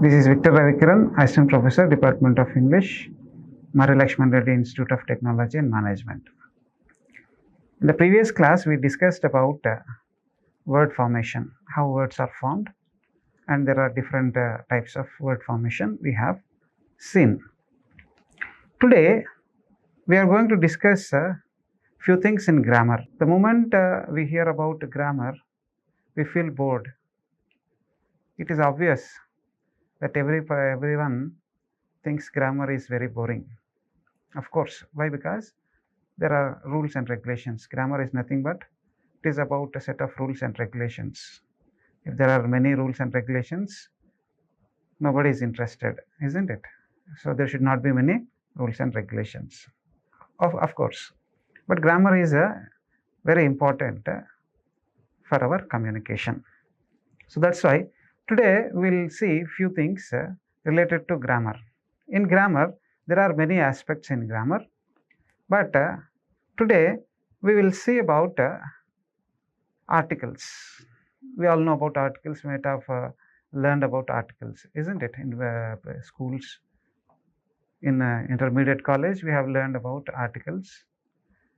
This is Ravi Kiran, Assistant Professor, Department of English, Marri Laxman Reddy Institute of Technology and Management. In the previous class, we discussed about word formation, how words are formed, and there are different types of word formation we have seen. Today, we are going to discuss few things in grammar. The moment we hear about grammar, we feel bored. It is obvious that everyone thinks grammar is very boring. Of course, why? Because there are rules and regulations. Grammar is nothing but it is about a set of rules and regulations. If there are many rules and regulations, nobody is interested, isn't it? So there should not be many rules and regulations. Of course, but grammar is very important for our communication. So that's why today we'll see few things related to grammar. In grammar, there are many aspects in grammar, but today we will see about articles. We all know about articles. We might have learned about articles, isn't it? In schools, in intermediate college, we have learned about articles.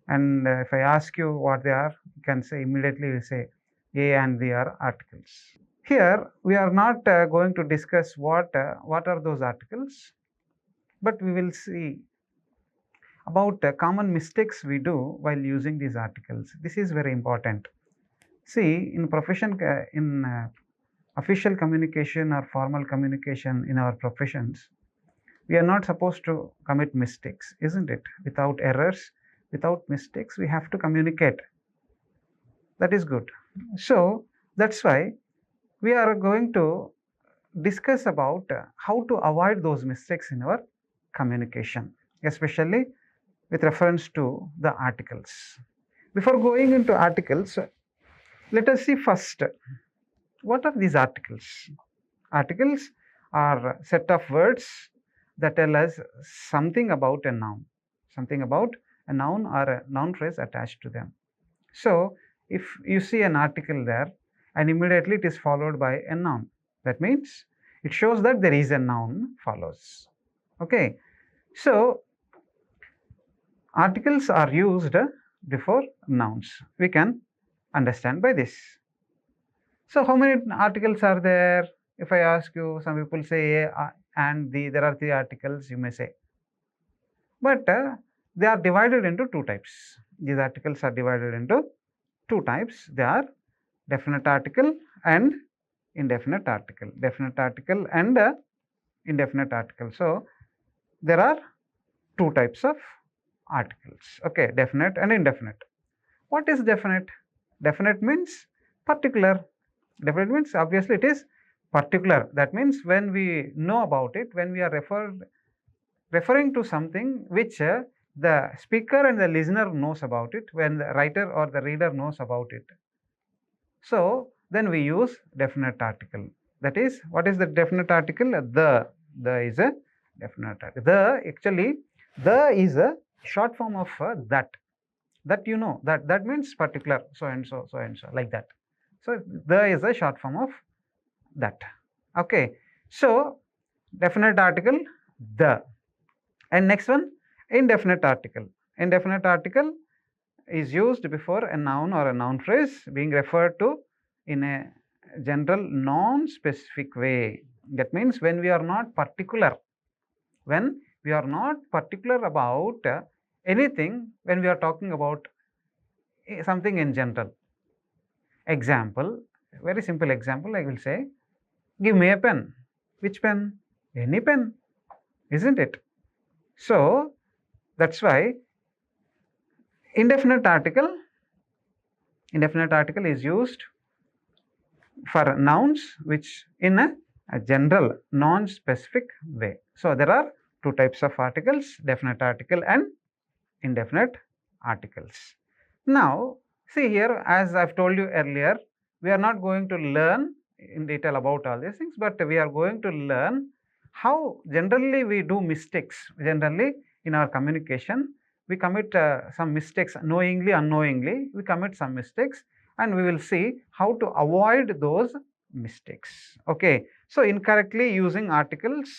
And if I ask you what they are, you can say immediately, you say A and B are articles. Here, we are not going to discuss what are those articles, but we will see about common mistakes we do while using these articles. This is very important. See, in official communication or formal communication in our professions, we are not supposed to commit mistakes, isn't it? Without errors, without mistakes, we have to communicate. That is good. So that's why we are going to discuss about how to avoid those mistakes in our communication, especially with reference to the articles. Before going into articles, let us see first, what are these articles? Articles are a set of words that tell us something about a noun, something about a noun or a noun phrase attached to them. So if you see an article there and immediately it is followed by a noun, that means it shows that there is a noun follows. Okay, so articles are used before nouns. We can understand by this. So how many articles are there? If I ask you, some people say A and B, there are 3 articles, you may say. But they are divided into 2 types. These articles are divided into 2 types. They are definite article and indefinite article. Definite article and indefinite article. So there are 2 types of articles. Okay, definite and indefinite. What is definite? Definite means particular. Definite means obviously it is particular. That means when we know about it, when we are referring to something which the speaker and the listener knows about it, when the writer or the reader knows about it. So then we use definite article. That is, what is the definite article? The is a definite article. The is a short form of that you know, that means particular, so and so, like that. So the is a short form of that. Okay, so definite article the. And next one, indefinite article. Indefinite article is used before a noun or a noun phrase being referred to in a general non-specific way. That means when we are not particular, about anything, when we are talking about something in general. Example, very simple example, I will say, give me a pen. Which pen? Any pen, isn't it? So that's why indefinite article is used for nouns which in a general non-specific way. So there are 2 types of articles, definite article and indefinite articles. Now see here, as I've told you earlier, we are not going to learn in detail about all these things, but we are going to learn how generally we do mistakes. Generally in our communication, we commit some mistakes, knowingly, unknowingly, we commit some mistakes, and we will see how to avoid those mistakes. Okay, so incorrectly using articles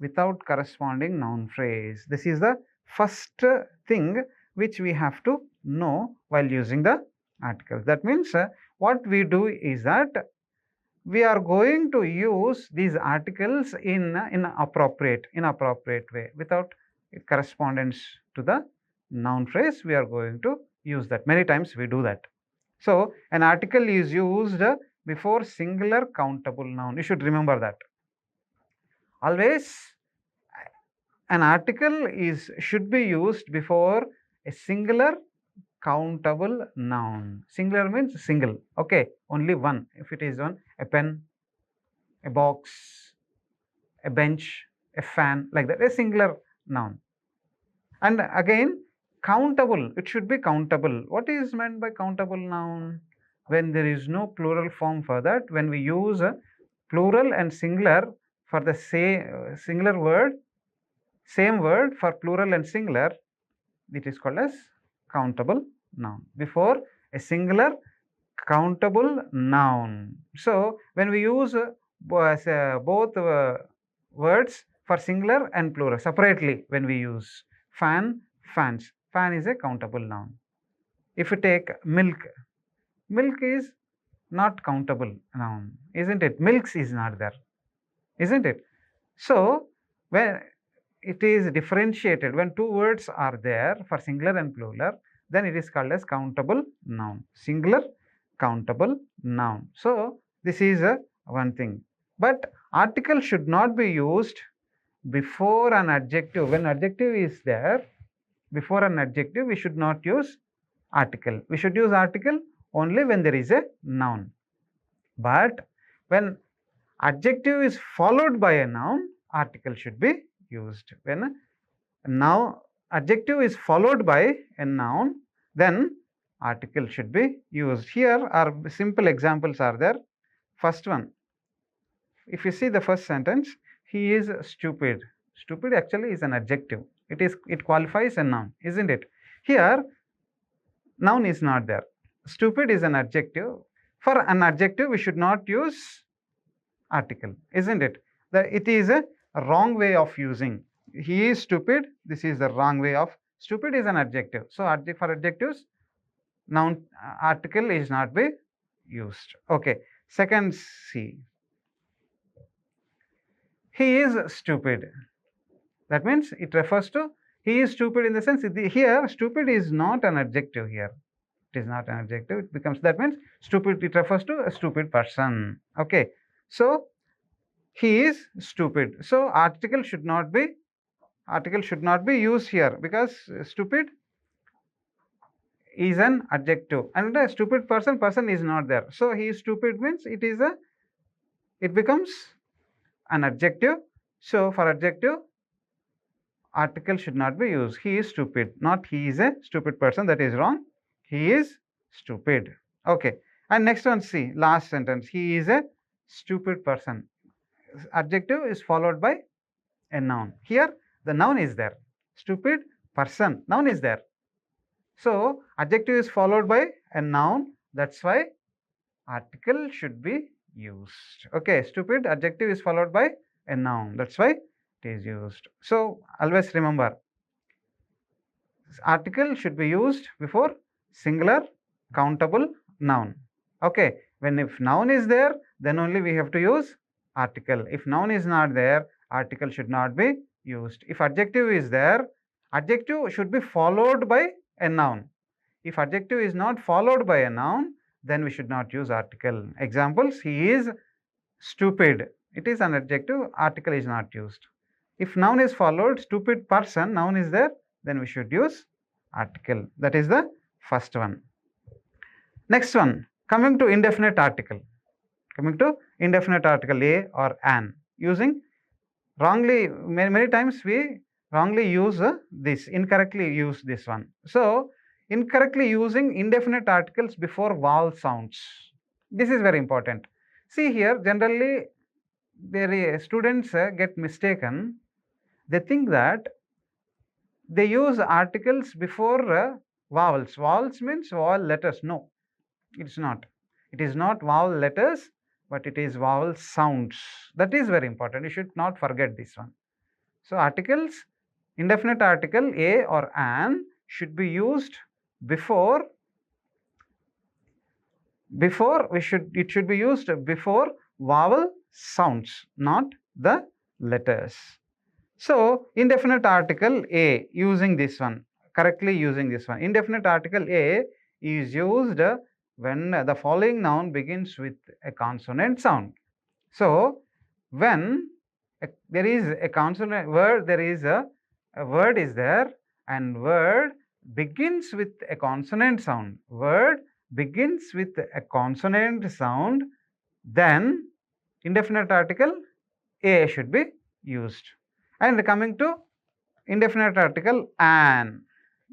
without corresponding noun phrase. This is the first thing which we have to know while using the articles. That means what we do is that we are going to use these articles in appropriate way without correspondence to the noun phrase. We are going to use that. Many times we do that. So an article is used before singular countable noun. You should remember that. Always an article should be used before a singular countable noun. Singular means single. Okay, only one. If it is one, a pen, a box, a bench, a fan, like that, a singular noun. And again, countable, it should be countable. What is meant by countable noun? When there is no plural form for that, when we use plural and singular for the singular word, same word for plural and singular, it is called as countable noun. Before a singular countable noun. So when we use both words for singular and plural separately, when we use fan, fans, fan is a countable noun. If you take milk, milk is not countable noun, isn't it? Milks is not there, isn't it? So when it is differentiated, when two words are there for singular and plural, then it is called as countable noun. Singular countable noun. So this is one thing. But article should not be used before an adjective. When adjective is there, before an adjective, we should not use article. We should use article only when there is a noun. But when adjective is followed by a noun, article should be used. When now adjective is followed by a noun, then article should be used. Here are simple examples are there. First one, if you see the first sentence, he is stupid. Stupid actually is an adjective. It qualifies a noun, isn't it? Here noun is not there. Stupid is an adjective. For an adjective we should not use article, isn't it? It is a wrong way of using. He is stupid. This is the wrong way of. Stupid is an adjective. So for adjectives, noun article is not be used. Okay. Second C. He is stupid. That means it refers to he is stupid in the sense here stupid is not an adjective here. It is not an adjective. It becomes, that means stupid, it refers to a stupid person. Okay. So he is stupid. So article should not be used here because stupid is an adjective and a stupid person is not there. So he is stupid means it becomes an adjective. So for adjective, article should not be used. He is stupid, not he is a stupid person. That is wrong. He is stupid. Okay. And next one, see, last sentence. He is a stupid person. Adjective is followed by a noun. Here the noun is there. Stupid person, noun is there. So adjective is followed by a noun. That's why article should be used. Okay, stupid adjective is followed by a noun. That's why it is used. So always remember, article should be used before singular countable noun. Okay, when if noun is there, then only we have to use article. If noun is not there, article should not be used. If adjective is there, adjective should be followed by a noun. If adjective is not followed by a noun, then we should not use article. Examples, he is stupid. It is an adjective, article is not used. If noun is followed, stupid person, noun is there, then we should use article. That is the first one. Next one, coming to indefinite article. Coming to indefinite article, a or an. Using wrongly, many times we wrongly use this, incorrectly use this one. So incorrectly using indefinite articles before vowel sounds. This is very important. See here, generally students get mistaken. They think that they use articles before vowels. Vowels means vowel letters. No, it's not. It is not vowel letters. but it is vowel sounds. That is very important. You should not forget this one. So articles, indefinite article a or an should be used before it should be used before vowel sounds, not the letters. So indefinite article a, using this one, correctly using this one. Indefinite article a is used when the following noun begins with a consonant sound. So when there is a consonant word, there is a word is there, and word begins with a consonant sound. Word begins with a consonant sound, then indefinite article a should be used. And coming to indefinite article an,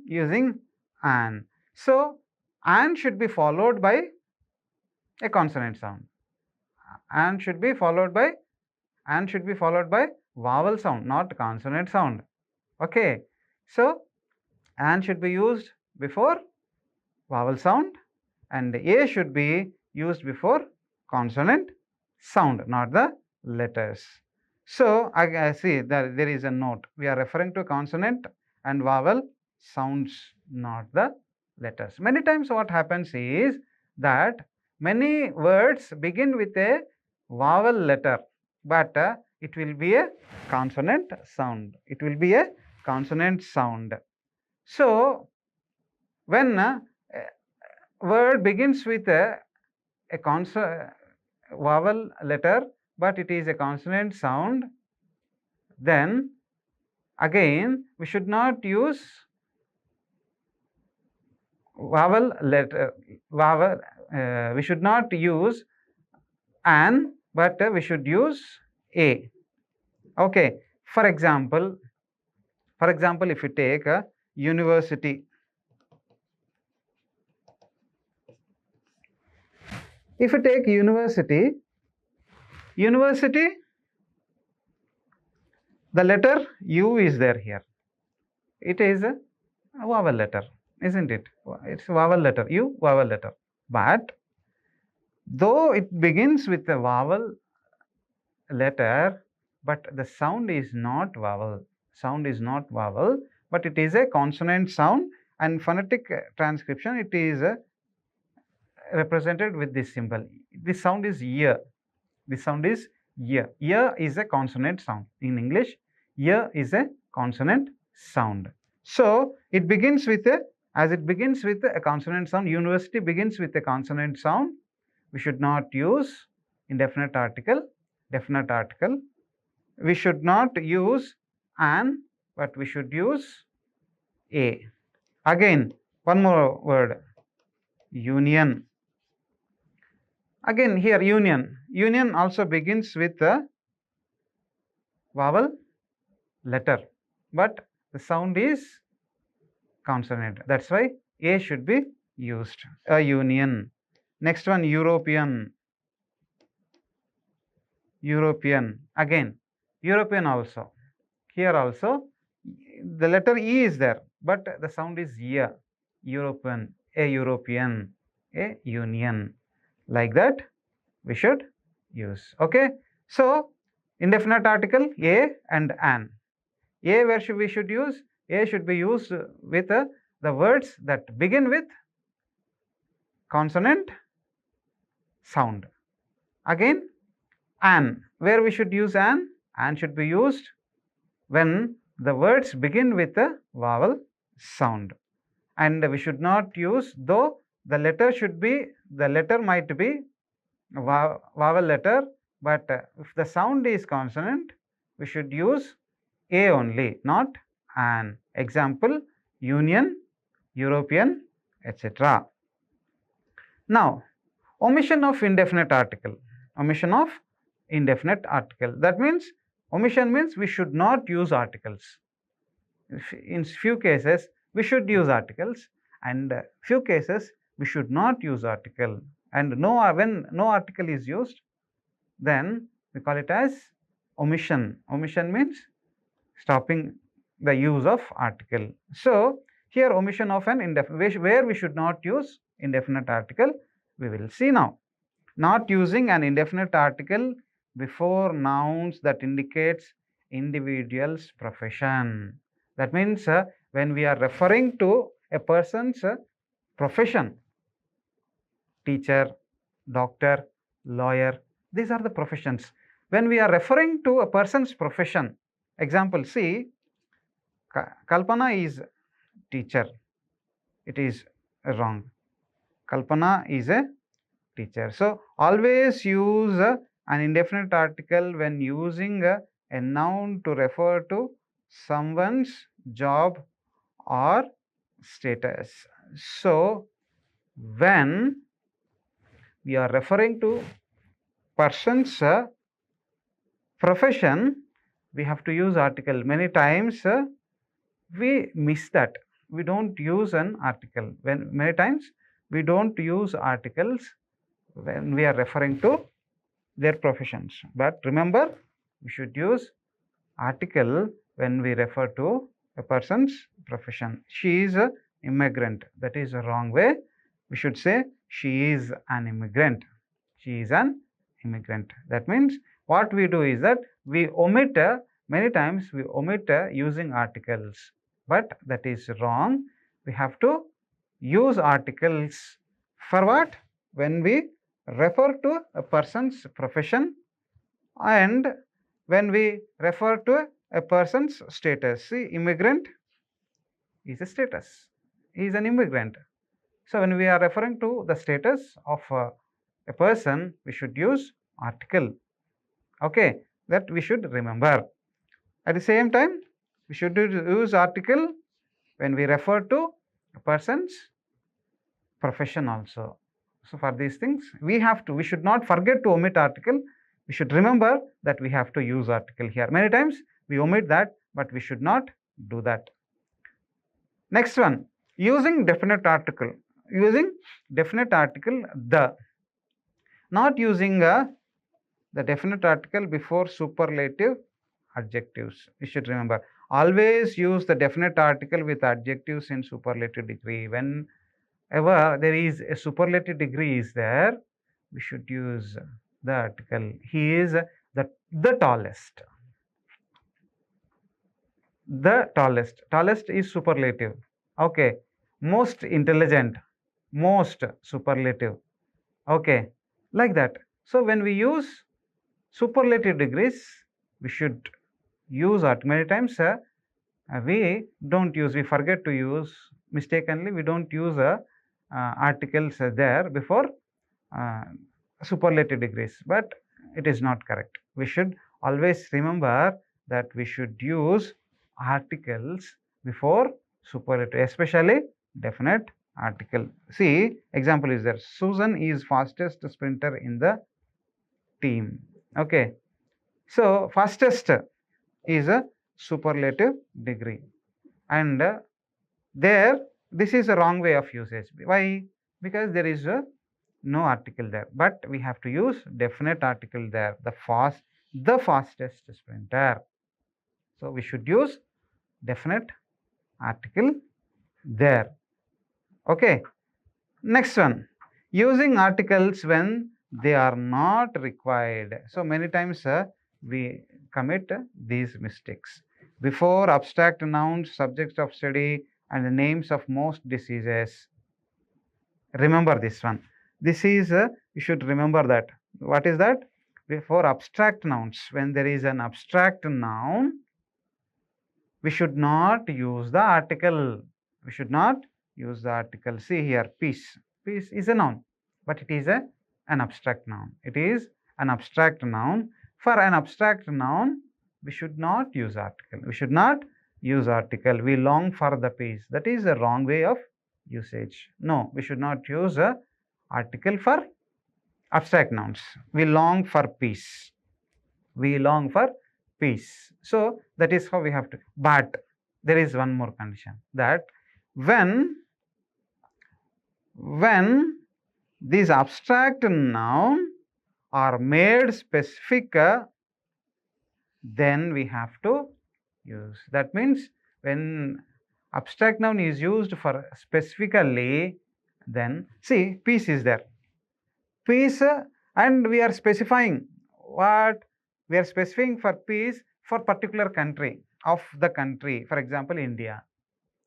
using an. So an should be followed by a consonant sound. An should be followed by vowel sound, not consonant sound. Okay. So an should be used before vowel sound, and a should be used before consonant sound, not the letters. So I see that there is a note. We are referring to consonant and vowel sounds, not the letters. Many times what happens is that many words begin with a vowel letter, but it will be a consonant sound. It will be a consonant sound. So when a word begins with a vowel letter, but it is a consonant sound, then again we should not use vowel letter, we should not use an, but we should use a. Okay. For example, if you take a university, if you take university, the letter U is there here. It is a vowel letter, isn't it? It's a vowel letter, U, vowel letter. But though it begins with a vowel letter, but the sound is not vowel. But it is a consonant sound, and phonetic transcription, it is represented with this symbol. This sound is ear. Ear is a consonant sound. In English, ear is a consonant sound. So it begins with a consonant sound. University begins with a consonant sound. We should not use indefinite article, definite article. We should not use an, but we should use a. Again, one more word, union. Again here, union also begins with a vowel letter, but the sound is consonant. That's why a should be used. A union. Next one, European. Again, European also. Here also the letter E is there, but the sound is ear. European, a European, a union. Like that we should use. Okay. So indefinite article a and an. A, where we should use? A should be used with the words that begin with consonant sound. Again, an, where we should use an? An should be used when the words begin with a vowel sound. And we should not use, though the letter might be a vowel letter, but if the sound is consonant, we should use a only, not an. Example, union, European, etc. Now, omission of indefinite article. That means, omission means we should not use articles. In few cases we should use articles, and few cases we should not use article. And when no article is used, then we call it as omission. Omission means stopping the use of article. So here, omission of an indefinite, where we should not use indefinite article, we will see now. Not using an indefinite article before nouns that indicates individual's profession. That means when we are referring to a person's profession, teacher, doctor, lawyer, these are the professions. When we are referring to a person's profession, example, see, Kalpana is teacher. It is wrong. Kalpana is a teacher. So, always use an indefinite article when using a noun to refer to someone's job or status. So, when we are referring to person's profession, we have to use article. Many times we miss that. We don't use an article. Many times we don't use articles when we are referring to their professions. But remember, we should use article when we refer to a person's profession. She is an immigrant. That is a wrong way. We should say she is an immigrant. She is an immigrant. That means what we do is that we omit, many times we omit using articles. But that is wrong. We have to use articles for what? When we refer to a person's profession and when we refer to a person's status. See, immigrant is a status. He is an immigrant. So, when we are referring to the status of a person, we should use article. Okay, that we should remember. At the same time, we should use article when we refer to a person's profession also. So, for these things, we should not forget to omit article. We should remember that we have to use article here. Many times we omit that, but we should not do that. Next one, using definite article. Using definite article the. Not using the definite article before superlative adjectives. You should remember. Always use the definite article with adjectives in superlative degree. Whenever there is a superlative degree is there, we should use the article. He is the tallest. The tallest. Tallest is superlative. Okay. Most intelligent. Most superlative. Okay. Like that. So, when we use superlative degrees, we should use article. Many times we don't use, we forget to use, mistakenly we don't use articles there before superlative degrees, but it is not correct. We should always remember that we should use articles before superlative, especially definite article. See, example is there. Susan is fastest sprinter in the team. Okay. So, fastest is a superlative degree, and there this is a wrong way of usage. Why? Because there is no article there, but we have to use definite article there. The fastest sprinter. So, we should use definite article there. Okay. Next one, using articles when they are not required. So, many times we commit these mistakes. Before abstract nouns, subjects of study and the names of most diseases. Remember this one. This is, you should remember that. What is that? Before abstract nouns, when there is an abstract noun, we should not use the article. We should not use the article. See here, peace. Peace is a noun, but it is an abstract noun. It is an abstract noun. For an abstract noun, we should not use article. We should not use article. We long for the peace. That is a wrong way of usage. No, we should not use a article for abstract nouns. We long for peace. We long for peace. So, that is how we have to. But there is one more condition, that when these abstract noun are made specific, then we have to use. That means when abstract noun is used for specifically, then see, peace is there. Peace And we are specifying what? We are specifying for peace for particular country of the country, for example, India.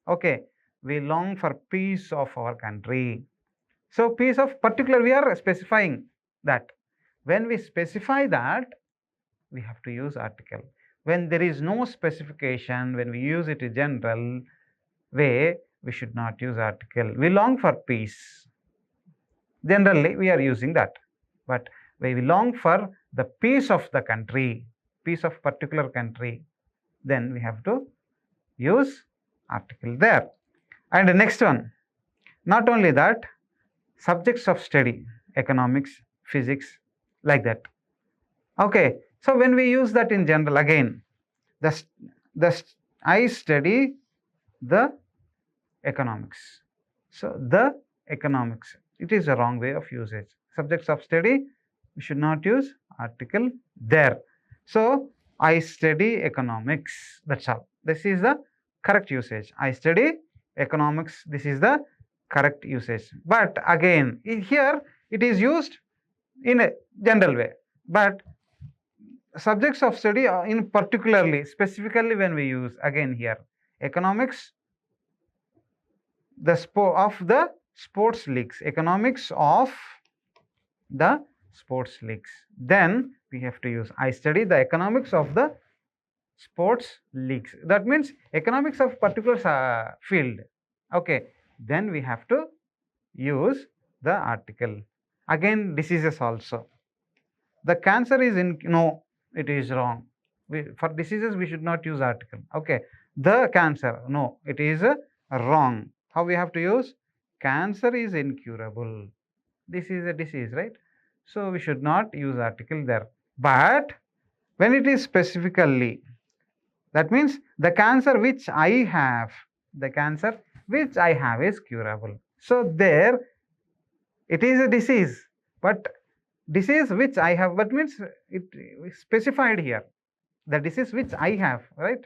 Okay, we long for peace of our country. So peace of particular, we are specifying that. When we specify that, we have to use article. When there is no specification, when we use it in general way, we should not use article. We long for peace. Generally, we are using that. But when we long for the peace of the country, peace of particular country, then we have to use article there. And the next one, not only that, subjects of study, economics, physics, like that. Okay, so when we use that in general, again, I study the economics. So the economics, it is a wrong way of usage. Subjects of study, we should not use article there. So I study economics. That's all. This is the correct usage. I study economics. This is the correct usage. But again, here it is used in a general way. But subjects of study in particularly, specifically when we use again here, economics, of the sports leagues, economics of the sports leagues. Then we have to use I study the economics of the sports leagues. That means economics of particular field. Okay, then we have to use the article. Again, diseases also. The cancer is in, no, it is wrong. For diseases, we should not use article. Okay, the cancer, no, it is wrong. How we have to use? Cancer is incurable. This is a disease, right? So we should not use article there. But when it is specifically, that means the cancer which I have, the cancer which I have is curable. So there, it is a disease, but disease which I have, but means it specified here, the disease which I have, right?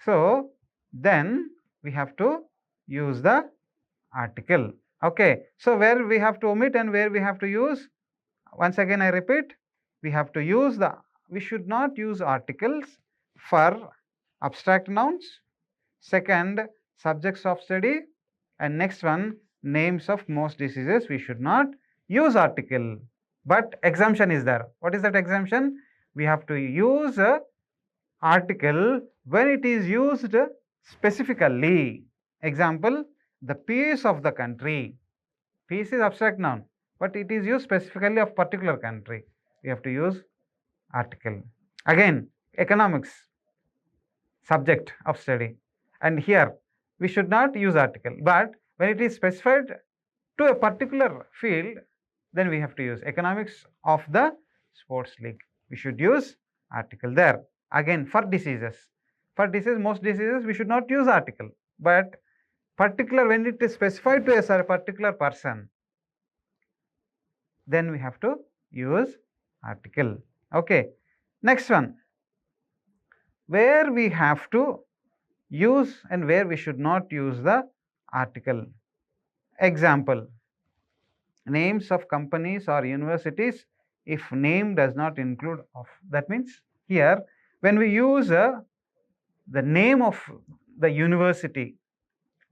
So then we have to use the article. Okay, so where we have to omit and where we have to use, once again I repeat, we have to use we should not use articles for abstract nouns. Second, subjects of study. And next one, names of most diseases, we should not use article. But exemption is there. What is that exemption? We have to use article when it is used specifically. Example, the peace of the country. Peace is abstract noun, but it is used specifically of particular country. We have to use article. Again, economics, subject of study. And here, we should not use article. But when it is specified to a particular field, then we have to use economics of the sports league. We should use article there. Again, for diseases. For disease, most diseases, we should not use article. But particular, when it is specified to a particular person, then we have to use article. Okay. Next one, where we have to use and where we should not use the article. Example, names of companies or universities if name does not include of. That means here when we use the name of the university,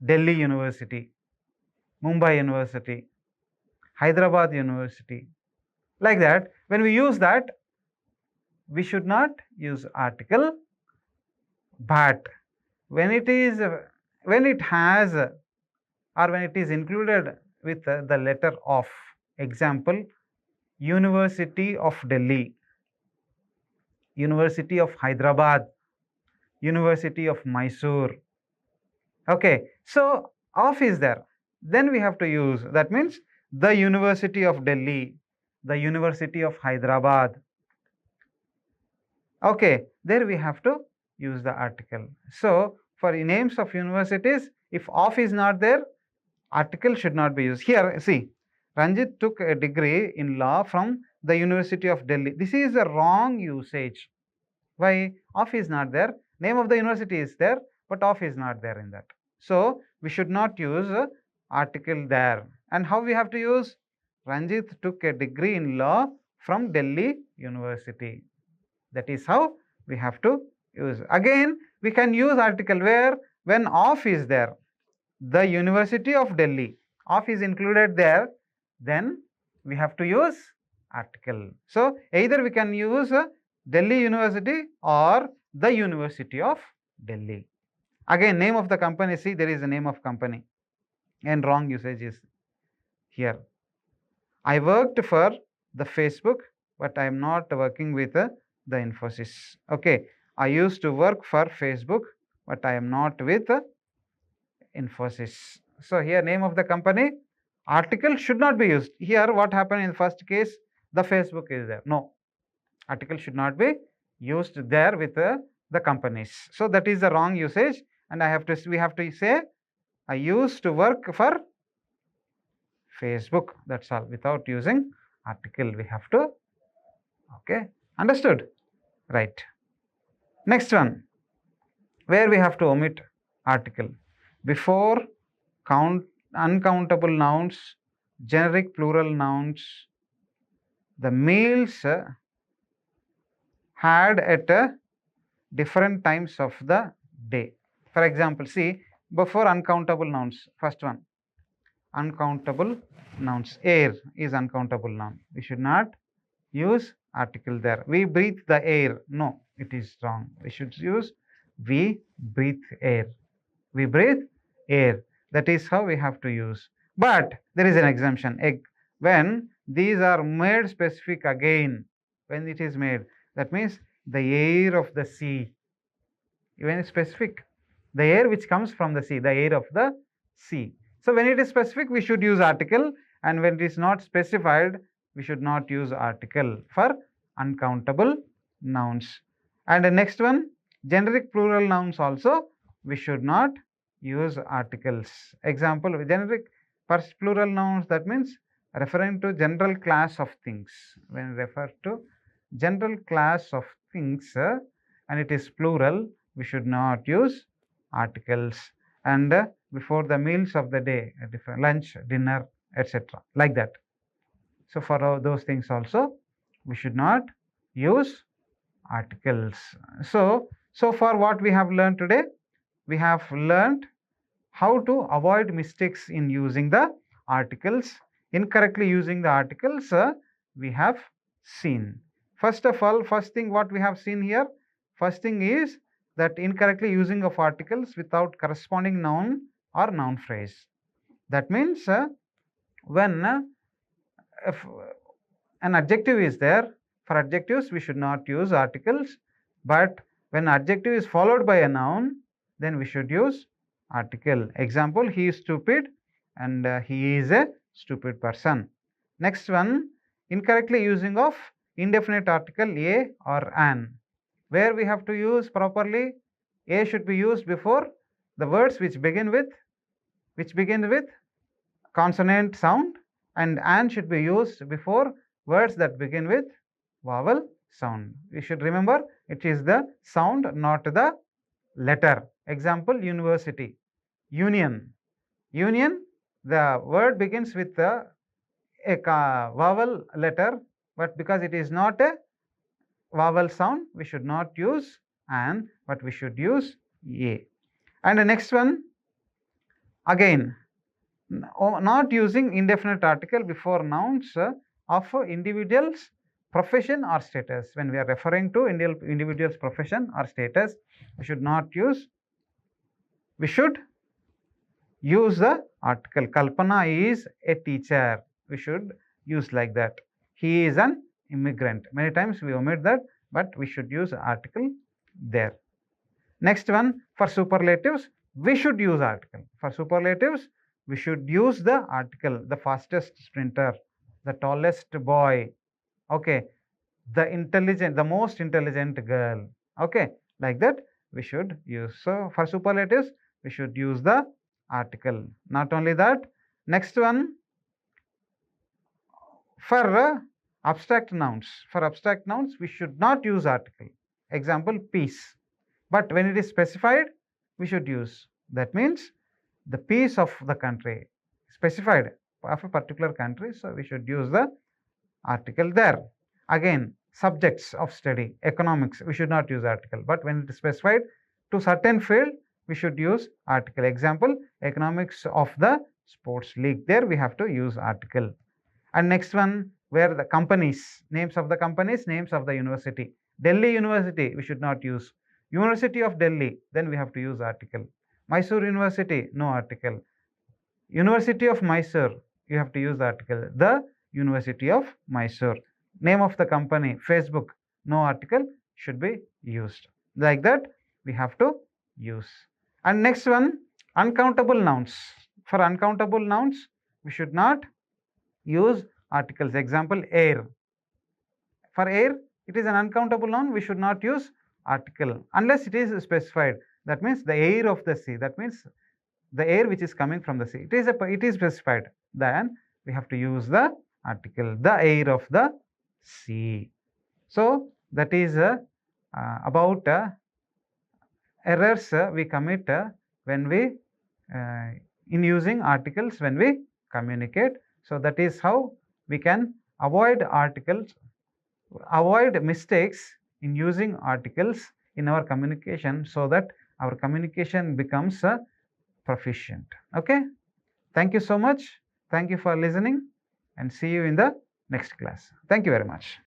Delhi University, Mumbai University, Hyderabad University, like that, when we use that, we should not use article. But when it is, when it has or when it is included with the letter of, example, University of Delhi, University of Hyderabad, University of Mysore. Okay, so of is there, then we have to use, that means the University of Delhi, the University of Hyderabad. Okay, there we have to use the article. So for names of universities, if of is not there, article should not be used. Here, see, Ranjit took a degree in law from the University of Delhi. This is a wrong usage. Why? Of is not there. Name of the university is there, but of is not there in that. So we should not use article there. And how we have to use? Ranjit took a degree in law from Delhi University. That is how we have to use. Again, we can use article where when of is there. The University of Delhi, of is included there, then we have to use article. So, either we can use Delhi University or the University of Delhi. Again, name of the company, see there is a name of company and wrong usage is here. I worked for the Facebook, but I am not working with the Infosys. Okay, I used to work for Facebook, but I am not with Infosys. So, here name of the company, article should not be used. Here what happened in the first case, the Facebook is there. No, article should not be used there with the companies. So, that is the wrong usage, and we have to say I used to work for Facebook. That's all, without using article we have to. Okay, understood? Right. Next one, where we have to omit article. Before uncountable nouns, generic plural nouns, the meals had at different times of the day. For example, see, before uncountable nouns, first one, uncountable nouns, air is uncountable noun. We should not use article there. We breathe the air. No, it is wrong. We should use we breathe air. We breathe air. That is how we have to use. But there is an exemption. When these are made specific again, when it is made, that means the air of the sea. When it's specific, the air which comes from the sea, the air of the sea. So when it is specific, we should use article, and when it is not specified, we should not use article for uncountable nouns. And the next one, generic plural nouns also, we should not use articles. Example, generic plural nouns, that means referring to general class of things. When refer to general class of things and it is plural, we should not use articles. And before the meals of the day, different lunch, dinner, etc. like that. So for those things also, we should not use articles. So far what we have learned today, we have learned how to avoid mistakes in using the articles. Incorrectly using the articles, we have seen. First of all, first thing what we have seen here, first thing is that incorrectly using of articles without corresponding noun or noun phrase. That means when if an adjective is there, for adjectives we should not use articles, but when adjective is followed by a noun, then we should use article. Example, he is stupid and he is a stupid person. Next one, incorrectly using of indefinite article a or an. Where we have to use properly, a should be used before the words which begin with consonant sound, and an should be used before words that begin with vowel sound. We should remember it is the sound, not the letter. Example, university. Union. Union, the word begins with a vowel letter, but because it is not a vowel sound, we should not use an, but we should use a. And the next one, again, not using indefinite article before nouns of individuals, profession or status. When we are referring to individual's profession or status, we should not use, we should use the article. Kalpana is a teacher. We should use like that. He is an immigrant. Many times we omit that, but we should use article there. Next one, for superlatives, we should use article. For superlatives, we should use the article. The fastest sprinter, the tallest boy, okay, the most intelligent girl, okay, like that we should use. So for superlatives, we should use the article. Not only that, next one, for abstract nouns. For abstract nouns, we should not use article. Example, peace. But when it is specified, we should use. That means the peace of the country. Specified. of a particular country, so we should use the article there. Again, subjects of study, economics, we should not use article, but when it is specified to certain field, we should use article. Example, economics of the sports league, there we have to use article. And next one, where the companies, names of the companies, names of the university. Delhi University, we should not use. University of Delhi, then we have to use article. Mysore University, no article. University of Mysore, you have to use the article. The University of Mysore. Name of the company, Facebook, no article should be used. Like that, we have to use. And next one, uncountable nouns. For uncountable nouns, we should not use articles. Example, air. For air, it is an uncountable noun, we should not use article unless it is specified. That means the air of the sea. That means the air which is coming from the sea. It is specified. Then we have to use the article, the air of the sea. So that is about errors we commit when we in using articles when we communicate. So that is how we can avoid articles, avoid mistakes in using articles in our communication, so that our communication becomes proficient. Okay, thank you so much. Thank you for listening, and see you in the next class. Thank you very much.